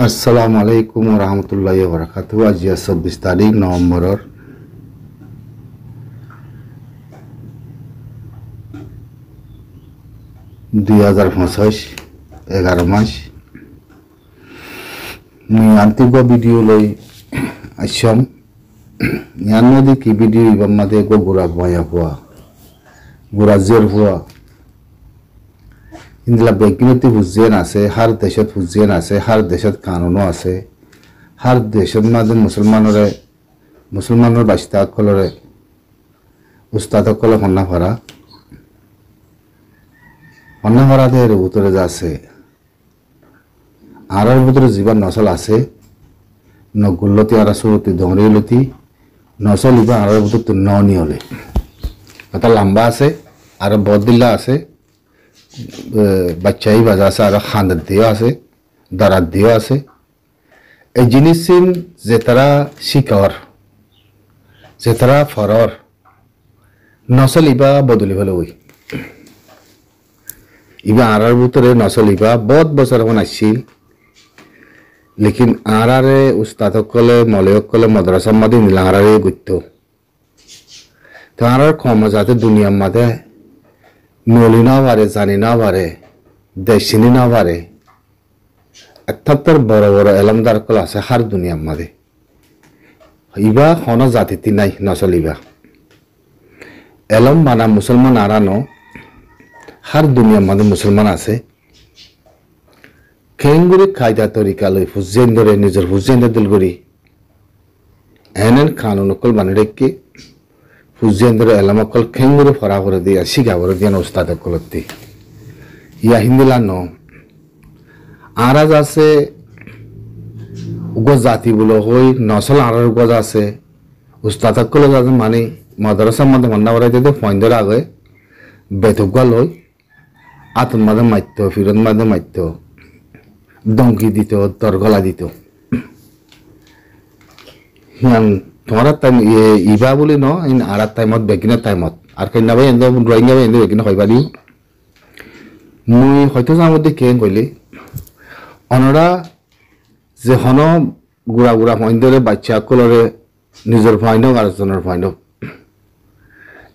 আসসালামু আলাইকুম রহমতুল্লাহি বারাকাতুহু। আজি ২৪ তারিখ নভেম্বরের 2025 11 মাস মুই আন্তিক ভিডিও লই আসম ইয়ার মধ্যে কি ভিডিও ইবার মাঝে গোড়া বয়া হওয়া গোড়া জের হওয়া ইন্দলা বেগিনতি হুজেন আছে, হার দেশত হুজেন আছে, হার দেশত কানুনও আছে, হার দেশত মাঝে মুসলমানের বাস্তাসকলরে উস্তাদসকলে সন্না ভরা দেহের ভিতরে যা আছে আর ভিতরে জীবন নসল আছে নগুল্লতি আর সুরতি দমরিলতি নসল ইবা আর ভিতরে ননি হলে কথা লম্বা আছে আর বদিল্লা আছে, বাচ্চাই বাজা আছে আর খান্দার দিয়েও আছে, দারাত দিয়েও আছে। এই জিনিস যে তারা শিকর যে তারা ফরর নসল ইবা বদলি হলে ওই ইবা আরার ভিতরে নসল ইবা বহুত বছর এখন আসছিল, লেকিন আরারে উস্তাদসকলে মলয়সকলে মাদ্রাসার মাঝে নিলা আরারে গুরত তো আরার কম যাতে দুনিয়ার মাঝে নলি না পারে, জানি না পারে, দেশ চিনি না পারে, এত্তর বড় বড় এলমদার কল আছে হার দুনিয়ার মাঝে ইবা হন জাতিতি নাই নচলিবা এলম মানা মুসলমান আরানো হার দুনিয়ার মাঝে মুসলমান আছে। খেঙ্গুরি কায়দা তরিকা লই ফুজেন ধরে নিজের ফুজেন দিল করি এন কানুন অকল বানি রেখে ফুজেন ধরে এলাম অকল খেঙ্গুরি ফরা করে দিয়া শিখা করে দিয়ে উস্তাদ অকলতি ইয়া হিন্দিলা ন আরাজ আছে উগজ জাতি বলো হই নসল আরার উগজ আছে উস্তাদ অকল যাতে মানে মাদ্রাসার মধ্যে মান্না করাই দিতে ফয়েন্দের আগে বেতগুয়া লই আতন মাঝে মারত ফিরত মাঝে মারত দমকি দিত দরগলা দিত হিয়ান তোমার টাইম ইবা বলে ন আর টাইমত বেগিনের টাইমত আর কেনাবাই এনে ড্রয়িং গাবে এনে বেগিনে হইবা দিও মুই হয়তো যার মধ্যে কে কইলে অনরা যে হন গুড়া গুড়া ফাইন্দরে বাচ্চা সকলরে নিজের ফাইনক আর জনের ফাইনক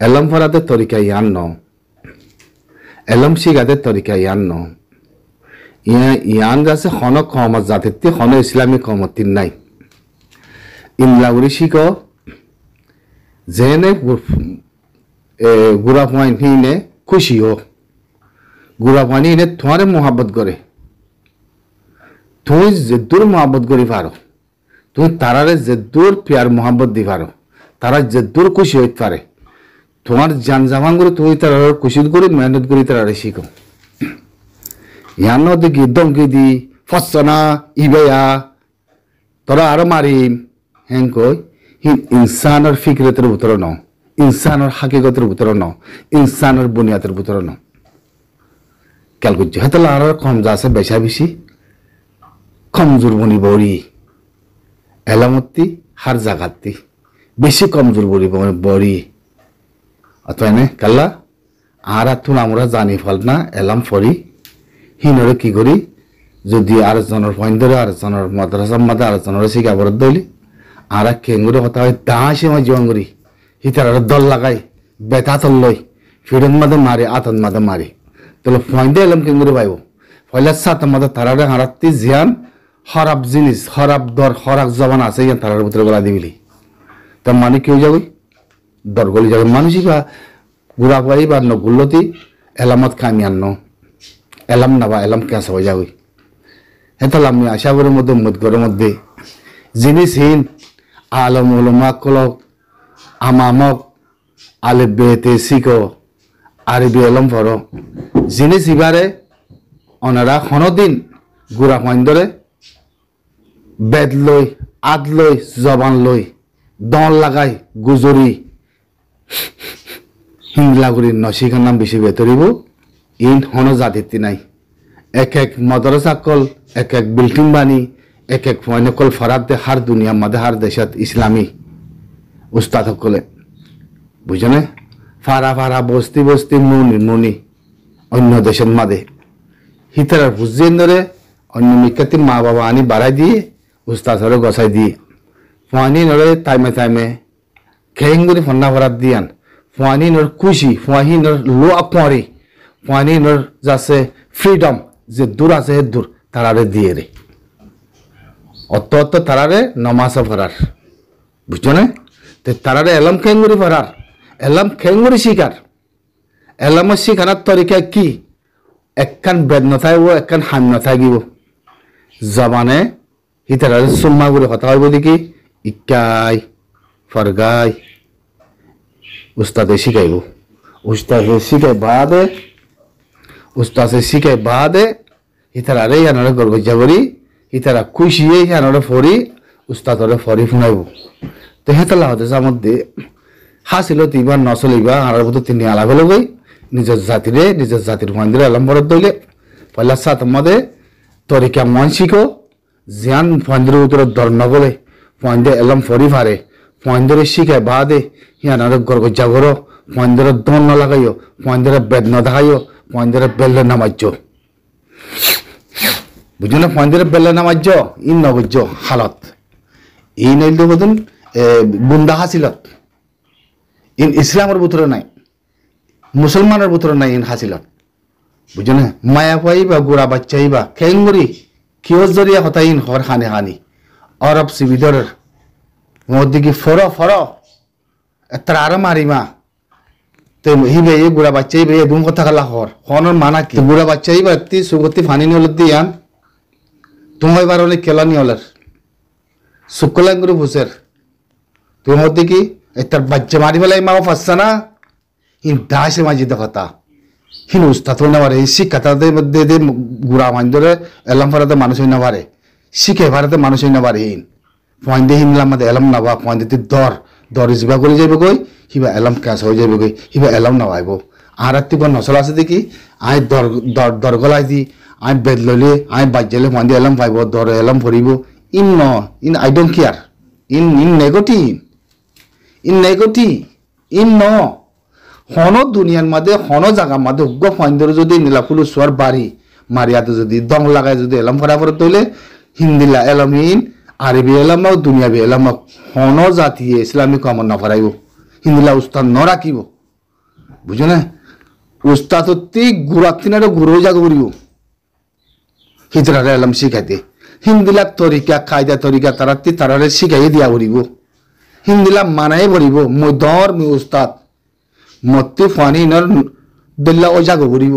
এলম ফরাতে তরিকা ইয়ান ন এলম শিগাতে তরিকা ইয়ান ন ইয়ান যাচ্ছে হন কমত জাতিতে হন ইসলামী কমতিন নাই ইনলাগুড়ি শিখ যেনে গুড়া ফাইন হিনে খুশি হোক গুড়া ফাইনি এনে তোমারে মোহাব্বত করে তুমি যে দূর মোহাব্বত করি পারো, তুমি তারারে যে দূর প্যার মোহাব্বত দি পারো, তারা যে দূর খুশি হইতে পারে তোমার জান জামান করে তুমি তার খুশি করে মেহনত করি তারা শিখো ইয়ান দেখি দমকি দি ফসনা ইবেয়া তোরা আরো মারিম হ্যাঁ কই ইনসানের ফিকরতের ভিতরে ন, ইনসানের হাকিকতের ভিতরে ন, ইনসানের বুনিয়াদের ভিতরে ন খেয়াল করছি হয়তো আর কম যা আছে বেশা বেশি কমজোর বনি বড়ি এলামতি হার জাগাতি বেশি কমজোর বড়ি বড়ি অথবা এনে কাল্লা আর তুন আমরা জানি ফল না এলাম ফরি হিনরে কি করি যদি আর জনের পয়েন্ট ধরে আর জনের মাদ্রাসার মাঝে আর জনের শিখা বরত দইলি আর কেঙ্গুরে কথা হয় দাসে আমার জীবন করি হিতার দল লাগাই বেতা তল লই ফিরন মাঝে মারি আতন মাঝে মারি তাহলে পয়েন্টে এলাম কেঙ্গুরে পাইব পয়লা সাত মাঝে তারারে হারাতি জিয়ান হরাব জিনিস হরাব দর হরাক জবান আছে ইয়ান তারার ভিতরে গলা দিবিলি তার মানে কেউ যাবি দরগলি যাবে মানুষই বা গুড়া পাই বা নগুল্লতি এলামত খামিয়ান ন এলাম না বা এলাম ক্যাশ হয়ে যাবি হেতাল আমি আশা করার মধ্যে মদগরের মধ্যে জিনিসহীন আলম উলমা কলক আমামক আলে বেতে শিখো আরবি এলম ফর জিনিস ইবারে অনারা হনদিন গুড়া ফাইন্দরে বেদ লই আদ লই জবান লই দন লাগাই গুজরি হিংলাগুড়ির নশিকার নাম বেশি বেতরিব ইন হন জাতিতি নাই এক এক মাদ্রাসা কল এক এক বিল্ডিং বানি এক এক ফয়নকল ফরাত দে হার দুনিয়া মাঝে হার দেশত ইসলামী উস্তাদ সকলে বুঝনে ফারা ফারা বস্তি বস্তি মুনি মুনি অন্য দেশের মাঝে হিতার বুঝেন ধরে অন্য মিকাতি মা বাবা আনি বাড়াই দিয়ে উস্তাদ হরে গসাই দিয়ে ফুয়ানি নরে টাইমে খেঙ্গুরি ফন্না ভরাত দিয়ান ফুয়ানি নর খুশি ফুয়াহি নর লো আপরে ফুয়ানি নর যাচ্ছে ফ্রিডম যে দূর আছে হে দূর তারারে দিয়ে রে অত তারারে নমাসা ভরার বুঝছো না তে তারারে এলাম খেঙ্গুরি ভরার এলাম খেঙ্গুরি শিকার এলামের শিখানোর তরিকা কি একখান বেদ নথাইব একখান হাম নথাকিব জবানে হিতারা সুম্মা করে কথা হইব দেখি ইকাই ফরগাই উস্তাদে শিখাইব উস্তাদে শিখাই বাদে হিতারে ইয়ানরে গর্গজা করি হিতারা খুশিয়ে ইয়ানরে ফরি উস্তাদরে ফরি শুনাইব তো হেতলা হতে মধ্যে হাসিল তিবা নচলিবা হারার মতো তিনি আলাপ গই নিজের জাতির মন্দিরে এলাম বরত দইলে পয়লা সাত মধ্যে তরিকা মন শিখো জিয়ান ফন্দির উত্তর দর নগলে ফন্দে এলাম ফরি ফারে ফন্দরে শিখায় বাদে হিয়ানারে গর্গজা করো ফন্দরে দন ন লাগাইও ফন্দরে বেদ ন দেখাইও ফন্দরে বেলে নামাজ্য বুঝো না ফন্দরে বেলে নামাজ্য ইন নগজ্য হালত এই নইল বদন বুন্দা হাসিলত ইন ইসলামের ভিতরে নাই মুসলমানের ভিতরে নাই ইন হাসিলত বুঝো না মায়া পাইবা গোড়া বাচ্চাইবা খেঙ্গুরি কিয় জরিয়া হতাই ইন হর হানে হানি অরব সিবিদর মধ্যে কি ফর এত আর মারিমা তো হিবে এই বুড়া বাচ্চাইবে দুম কথা খালা হর মানা কি বুড়া বাচ্চাইবা এতি সুগতি ফানি নিয়ল দিয়ান তোমায় বার হলে কেলা নিয়লের শুক্লাঙ্গুরু ভুসের তোর মধ্যে কি তার বাচ্চা মারি ফেলাই মাও ফাঁসছে না হিন দাসে মাঝি কথা হিন উস্তাদ হই না পারে শিক্ষাতাদের মধ্যে গুড়া মাইন্দরে এলাম ফারাতে মানুষ হই না পারে শিখে ভারতে মানুষ হই না পারে হিন ফয়েন্দে হিনলাম মাদে এলাম না বা ফয়েন্দে দর জিবা করে যাইব গই হিবা এলাম ক্যাশ হয়ে যাইব গই হিবা এলাম না পাইব আর রাত্রি নচল আছে দেখি আই দর গলাই দি আই বেদ লইলে আই বাজ্যালে ফয়েন্দে এলাম পাইব দর এলাম ভরিব ইন আই ডোন্ট কেয়ার ইন নেগেটিভ হন দুনিয়ার মাঝে হন জায়গার মাঝে উগ্র ফয়েন্দরে যদি নীলাফুলু সোয়ার বাড়ি মারিয়াতে যদি দং লাগায় যদি এলাম ফরাফর তৈলে হিন্দিলা এলাম ইন আরবি এলাম দুনিয়াবি এলাম হন জাতি ইসলামিক আমল না ফরাইব হিন্দিলা উস্তাদ ন রাখিব বুঝো না উস্তাদ হতে গুড়াতিনারে গুরু জাগ করিব হিজরারে এলাম শিখাইতে হিন্দিলা তরিকা কায়দা তরিকা তারারে শিখাইয়ে দিয়া করিব হিন্দিলা মানাই ভরিব মই দর মই উস্তাদ মতে ফানি নর দিল্লা ও জাগ করিব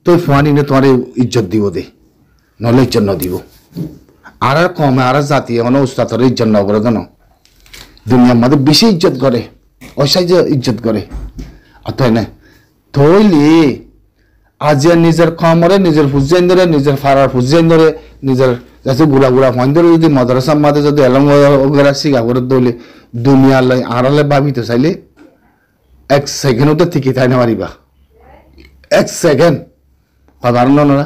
তো ফানি নে তোমার ইজ্জত দিব দে নলে ইজ্জত ন দিব আর কমে আর জাতি এখন উস্তাদর ইজ্জত ন করে জানো দুনিয়ার মধ্যে বেশি ইজ্জত করে অসাইজ ইজ্জত করে অতএব না থইলি আজি নিজের কমরে নিজের ফুজাইন ধরে নিজের ফারার ফুজাইন ধরে নিজের যাতে গুড়া ফাইন ধরে যদি মাদ্রাসার মাঝে যদি এলম ওগেরা শিখা করে দৌলে দুনিয়ার লাই আড়ালে ভাবিতে চাইলে এক সেকেন্ডও তো ঠিকই তাই না পারিবা এক সেকেন্ড সাধারণ না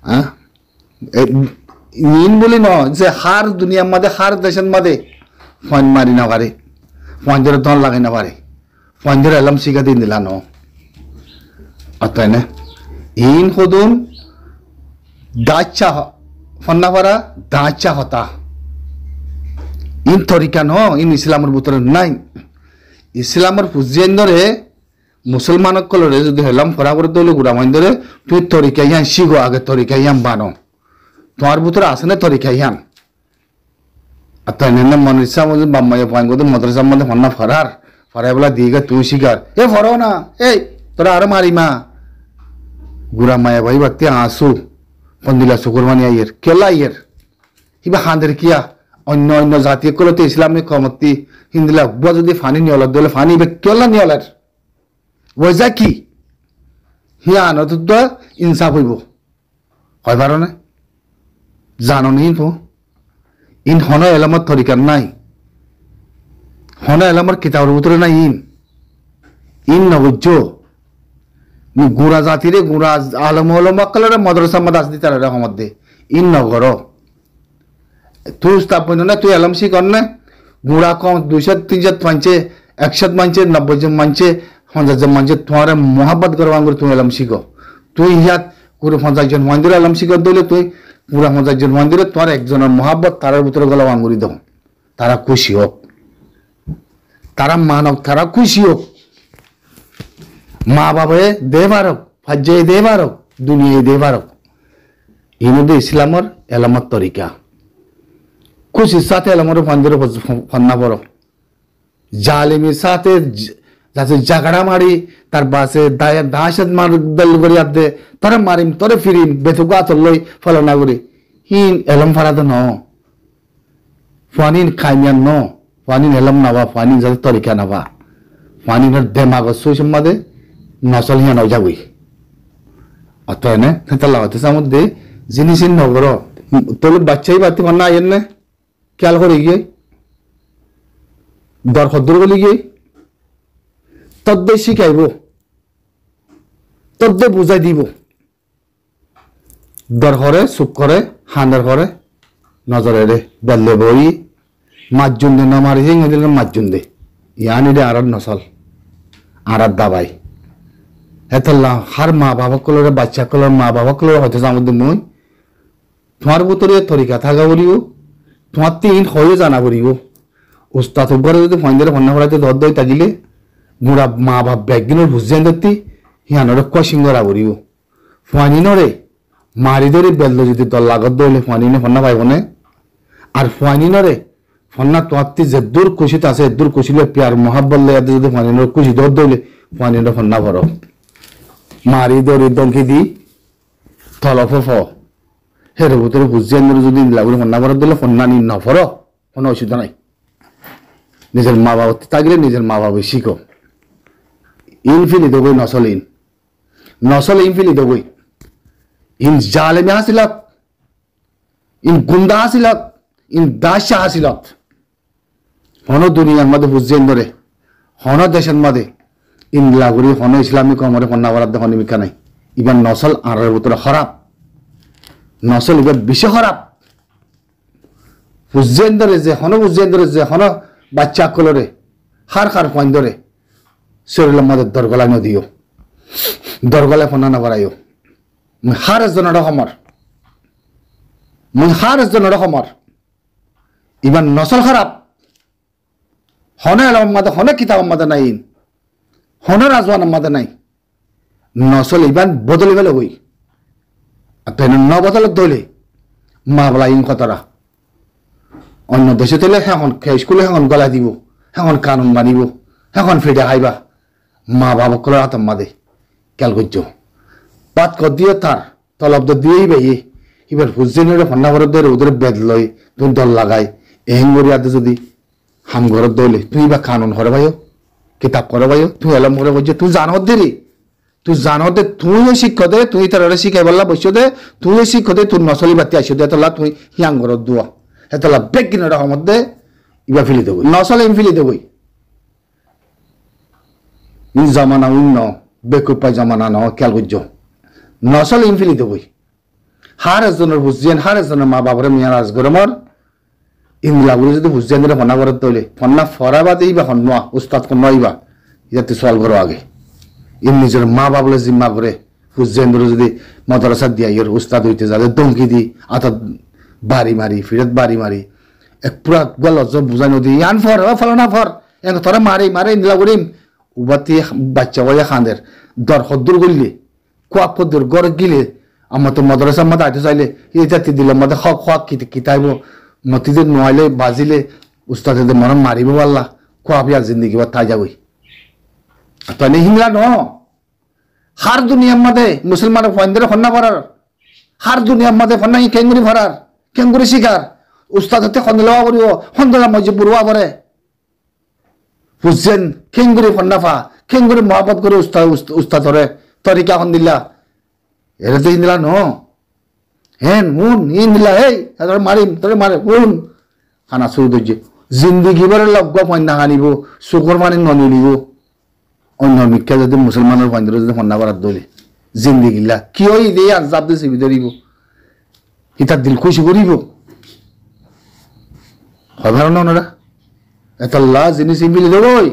হ্যাঁ ইন বলি ন যে হার দুনিয়ার মাঝে হার দেশের মাঝে ফাইন মারি না পারে ফাইন ধরে দন লাগাই না পারে ফাইন ধরে এলাম শিখা দিন দিলা ন অতএব না ইন হদুন দাচ্চা ফন্না পারা দাচ্চা হতা ইন তরিকা ন ইন ইসলামের ভিতরে নাই ইসলামের পুজিয়েন ধরে মুসলমান কলরে যদি হেলাম ফরা করে দিলে গুড়া মাইন ধরে তুই তরিকা ইয়ান শিখো আগে তরিকা ইয়ান বানো তোমার ভিতরে আছে না তরিকা ইয়ান আর তাই না মনের ইচ্ছা মধ্যে বাম্মাইয়া পয়েন করতে মাদ্রাসার মধ্যে ফন্না ফরাই বলা দিয়ে তুই শিকার এ ফরাও না এই তোরা আরো মারিমা গুড়া মায়া ভাই বাতি আসু পন্দিলা শুকুরবানি আইয়ের কেলা আইয়ের হিবা হাঁদের কিয়া অন্য জাতীয় কলতে ইসলামিক কমতি হিন্দিলা বুয়া যদি ফানি নিয়লার দিলে ফানি বে কেলা নিয়লার ওজা কি হিয়া আনত ইনসাফ হইব হয় পারো না জানো নি ইন হন এলামত তরিকার নাই হন এলামর কিতাবের ভিতরে নাই ইন নবজ্য গুড়া জাতিরে গুড়া আলম মক্কালরে মাদ্রাসা মাদ আসদি তারা মধ্যে ইন নগর তুই স্থাপন না তুই এলাম শিকর না গুড়া কম 200-300 মানছে 100 মানছে 90 জন মানছে 50 জন মানছে তোমার মোহাব্বত করবা তুই এলাম শিখো তুই ইয়াত পুরো 50 জন মন্দির আলম শিকার দিলে তুই পুরা 50 জন মন্দিরে তোর একজনের মহাব্বত তারার ভিতরে গলা আঙ্গুরি দাও, তারা খুশি হোক, তারা মানব, তারা খুশি হোক, মা বাবায় দে পারক, ফাজ্জায় দে পারক, দুনিয়ায় দে পারক। এই মধ্যে ইসলামের এলামত তরিকা খুশির সাথে এলামর মন্দিরে ফন্না পড়ো, জালিমের সাথে যাতে জাগড়া মারি তার বাসে দাসত মার দল করি আদে তোরে মারিম তোরে ফিরিম বেতুকা আতলই ফলনা করি হিন এলম ফারাদ ন ফানিন খাইমিয়ান ন ফানিন এলম নাবা ফানিন যাতে তরিকা নাবা ফানিনের দেমাগ সুই সম্মাদে নসল হিয়া নয় যাবই অত এনে তালা হতে মধ্যে জিনিসিন নগর তোর বাচ্চাই বাতি মান্না আইন নে খেয়াল করে গিয়ে দর খদ্দর বলি গিয়ে তদ্দে শিখাইব, তদ্দে বুঝাই দিব, দর করে চুপ করে হান্দার করে নজরে রে বেললে বই মাজ্জুন দে নমারি হিং দিলে মাজ্জুন দে ইয়ানি দে আরদ নসল আরদ দাবাই হেতল্লা হার মা বাবা কলরে বাচ্চা কলর মা বাবা কলর হয়তো মধ্যে মই তোমার ভিতরে তরিকা থাকা বলিও তোমার তিন হয়ে জানা বলিও উস্তাদ ঘরে যদি ফন্দের ফন্না ফলাইতে দর দই তাগিলে মুরা মা বাপ ব্যাগদিনের বুঝছেন ধরতি হিয়ানরে কশিঙ্গরা বলিব ফানি নরে মারি ধরে বেলদ যদি দল লাগত দইলে ফানি নে ফন্না পাইব নে আর ফানি নরে ফন্না তোয়াত্তি যে দূর খুশিতে আছে দূর খুশিলে প্যার মহাব্বত লে যদি ফানি নরে খুশি দর দইলে ফানি নে ফন্না ভর মারি ধরে দলকি দি তলফ ফ হের ভিতরে বুঝছেন যদি লাগলে ফন্না ভর দিলে ফন্না নি নফর কোনো অসুবিধা নাই নিজের মা বাবা থাকলে নিজের মা বাবা শিখো ইনফিলি দেবই নসল ইন নসল ইনফিলি দেবই ইন জালেমে হাসিলত ইন গুন্ডা হাসিলত ইন দাসা হাসিলত হন দুনিয়ার মধ্যে বুঝছেন ধরে হন দেশের মধ্যে ইন লাগুরি হন ইসলামিক কমরে কন্যা বরাদ্দ হন মিকা নাই ইবার নসল আর ভিতরে খারাপ নসল ইবার বেশি খারাপ বুঝছেন ধরে যে হন বুঝছেন ধরে যে হন বাচ্চা কলরে হার হার ফোন ধরে শরীরের মধ্যে দরগলা নদিও দরগলা ফোনা না করাইও মুই হার একজনের রকমর মুই হার একজনের রকমর ইমান নসল খারাপ হনে এলাম মাদে হনে কিতাব মাদে নাই হনে রাজওয়ান মাদে নাই নসল ইমান বদলে গেলে হই আর তাই ন বদলত দলে মা বলা ইন কতরা অন্য দেশে তেলে এখন স্কুলে এখন গলা দিব এখন কানুন বানিব এখন ফিডে খাইবা মা বাবা কলার আতম মাদে খেয়াল করছ পাত কর দিয়ে তার তলব দিয়েই বাইয়ে এবার হুজেনের ফন্না ঘর ধরে ওদের বেদ লয় তুই দল লাগাই এহেং করি আদে যদি হাম ঘরত দলে তুই বা কানুন হরে ভাইও কিতাব করে ভাইও তুই এলাম করে বলছে তুই জানত দেরি তুই জানত দে তুইও শিক্ষ দে তুই তার শিখাই বললা বসে দে তুইও শিক্ষ দে তুই নসলি বাতি আসো দে তোলা তুই হিয়াং ঘরত দোয়া এতলা বেগ কিনে রাখার মধ্যে ইবা ফেলি দেবই নসলে ইম ফেলি দেবই ইন জামানা উন্ন বেকুপাই জামানা ন খেয়াল করছ নসলে ইম ফেলি দেবই হার একজনের বুঝছেন হার একজনের মা বাবার মিয়া রাজগরমর ইংলাগুলো যদি বুঝছেন দিলে ফন্না ঘরত তৈলে ফন্না ফরাবাদে ইবা হন্না উস্তাদ কন্যা ইবা ইয়াতে সোয়াল করো আগে ইন নিজের মা বাবলে জিম্মা করে বুঝছেন যদি মদরসা দিয়া ইয়ের উস্তাদ হইতে যাদের দমকি দি আতত বাড়ি মারি ফিরত বাড়ি মারি এক পুরা গল বুঝানো দি আন ফর ফলনা ফর এন তোরা মারি মারে নিলা করিম উবাতি বাচ্চা বলে খানের দর হদ্দুর গলিলে কোয়া পদ্দুর গড় গিলে আমার তো মদরসার মধ্যে আইতে চাইলে এই জাতি দিলে মধ্যে হক হক কিতাইব মতিদের নোয়াইলে বাজিলে উস্তাদের মরম মারিব পাল্লা কোয়া পিয়ার জিন্দিগি বা তাই যাবই তো হিংলা ন হার দুনিয়ার মধ্যে মুসলমানের ফন্দের ফন্না ভরার হার দুনিয়ার মধ্যে ফন্না কেঙ্গুরি ভরার কেঙ্গুরি শিকার উস্তাদ হতে খন্দলা করিব খন্দলা মসজিদ বুড়ুয়া ভরে বুঝছেন কেঙ্গুরি ফন্নাফা কেঙ্গুরি মহাপত করে উস্তাদ ধরে তরিকা খন্দিল্লা এটা তো ইন্দিলা ন হেন মুন ইন্দিলা এই তোর মারিম তোর মারে উন খানা শুরু ধরছে জিন্দিগি বারে লগ্গ ফন্না খানিব চকুর পানি ননিলিব অন্য মিক্ষা যদি মুসলমানের ফন্দের যদি ফন্না করার দলে জিন্দিগিলা কি ওই দিয়ে আজাব দিয়ে চিবি ধরিব ইতার দিল খুশি করিব হয় ভালো না ওনারা এত জিনিস ইমিলি দেবই